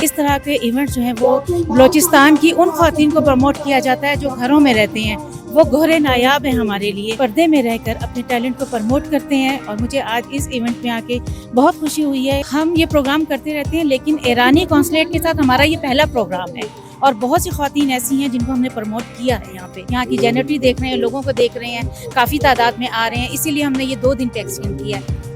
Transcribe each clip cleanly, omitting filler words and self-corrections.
इस तरह के इवेंट्स जो हैं वो बलूचिस्तान की उन ख़वातीन को प्रमोट किया जाता है जो घरों में रहते हैं। वो गोहरे नायाब हैं हमारे लिए, पर्दे में रहकर अपने टैलेंट को प्रमोट करते हैं और मुझे आज इस इवेंट में आके बहुत खुशी हुई है। हम ये प्रोग्राम करते रहते हैं लेकिन ईरानी कॉन्सुलेट के साथ हमारा ये पहला प्रोग्राम है और बहुत सी ख़वातीन ऐसी हैं जिनको हमने प्रमोट किया है। यहाँ की जेनरेटरी देख रहे हैं, लोगों को देख रहे हैं, काफ़ी तादाद में आ रहे हैं, इसीलिए हमने ये 2 दिन पे एक्सटेंड किया है।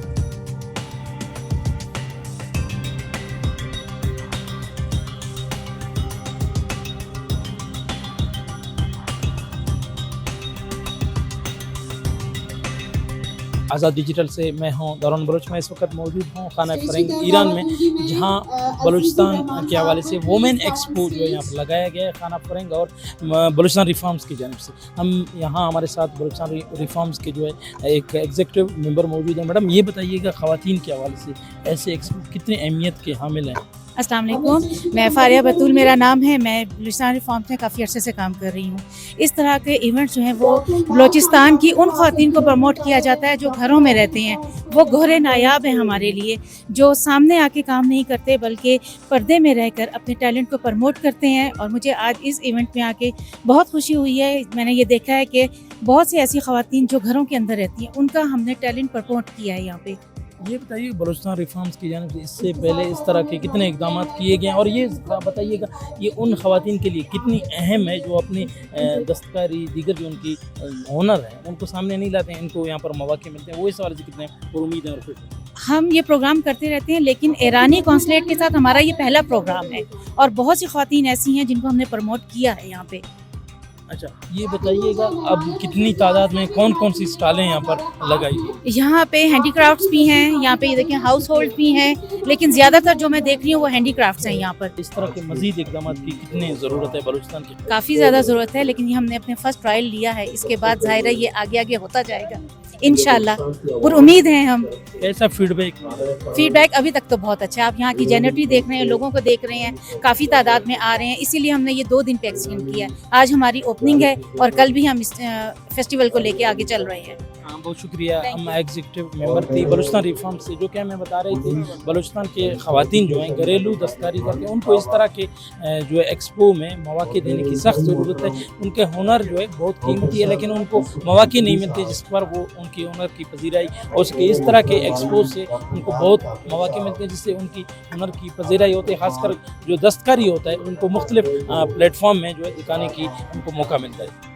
आज़ाद डिजिटल से मैं हूं दारुन बलोच। मैं इस वक्त मौजूद हूं खाना फरेंग ईरान में, जहां बलूचिस्तान के हवाले से वुमेन एक्सपो जो है यहाँ पर लगाया गया है खाना फरेंग और बलूचिस्तान रिफॉर्म्स की जानिब से। हम यहाँ हमारे साथ बलूचिस्तान रिफॉर्म्स के जो है एक एग्जीक्यूटिव मेंबर मौजूद है। मैडम, ये बताइएगा ख़वातीन के हवाले से ऐसे एक्सपो कितनी अहमियत के हामिल हैं? अस्सलाम वालेकुम, मैं फारिया बतूल मेरा नाम है। मैं बलूचिस्तान रिफॉर्म्स में काफ़ी अर्से से काम कर रही हूँ। इस तरह के इवेंट्स जो हैं वो बलूचिस्तान की उन ख़वातीन को प्रमोट किया जाता है जो घरों में रहते हैं। वो गोहरे नायाब हैं हमारे लिए, जो सामने आके काम नहीं करते बल्कि पर्दे में रहकर अपने टैलेंट को प्रमोट करते हैं और मुझे आज इस इवेंट में आके बहुत खुशी हुई है। मैंने ये देखा है कि बहुत सी ऐसी ख़वातीन जो घरों के अंदर रहती हैं उनका हमने टैलेंट प्रमोट किया है यहाँ पे। ये बताइए बलूचिस्तान रिफॉर्म्स की जानिब से इससे पहले इस तरह के कितने इकदाम किए गए हैं और ये बताइएगा ये उन ख़वातीन के लिए कितनी अहम है जो अपनी दस्तकारी दीगर जो उनकी हुनर है उनको सामने नहीं लाते हैं, इनको यहाँ पर मौके मिलते हैं, वो इस हवाले से कितने उम्मीद है और खुश? हम ये प्रोग्राम करते रहते हैं लेकिन ईरानी कॉन्सुलेट के साथ हमारा ये पहला प्रोग्राम है और बहुत सी ख़वातीन ऐसी हैं जिनको हमने प्रमोट किया है यहाँ पे। अच्छा, ये बताइएगा अब कितनी तादाद में कौन कौन सी स्टॉलें यहाँ पर लगाई गई? यहाँ पे हैंडीक्राफ्ट्स भी हैं, यहाँ पे ये देखिए हाउस होल्ड भी हैं, लेकिन ज़्यादातर जो मैं देख रही हूँ वो हैंडीक्राफ्ट्स हैं यहाँ पर। इस तरह के मजीद इकदाम की कितनी ज़रूरत है बलूचिस्तान की? काफ़ी ज़्यादा ज़रूरत है, लेकिन ये हमने अपने फर्स्ट ट्रायल लिया है, इसके बाद ज़ाहिर है ये आगे आगे होता जाएगा इंशाल्लाह और उम्मीद है हम। कैसा फीडबैक अभी तक तो बहुत अच्छा है। आप यहाँ की जेनरेटरी देख रहे हैं, लोगों को देख रहे हैं, काफ़ी तादाद में आ रहे हैं, इसीलिए हमने ये 2 दिन पे एक्सटेंड किया है। आज हमारी ओपनिंग है और कल भी हम इस फेस्टिवल को लेके आगे चल रहे हैं। हाँ, बहुत शुक्रिया। हम एग्जीक्यूटिव मेंबर थी बलूचिस्तान रिफॉर्म से, जो कि हमें बता रही थी बलूचिस्तान के ख़वातीन जो हैं घरेलू दस्तकारी करके उनको इस तरह के जो है एक्सपो में मौके देने की सख्त ज़रूरत है। उनके हुनर जो है बहुत कीमती है लेकिन उनको मौके नहीं मिलते जिस पर वो उनकी हुनर की पजीराई हो सके। इस तरह के एक्सपो से उनको बहुत मौके मिलते हैं जिससे उनकी हुनर की पजीराई होती है, ख़ासकर जो दस्तकारी होता है उनको मुख्तलिफ प्लेटफॉर्म में जो है दिखाने की उनको मौका मिलता है।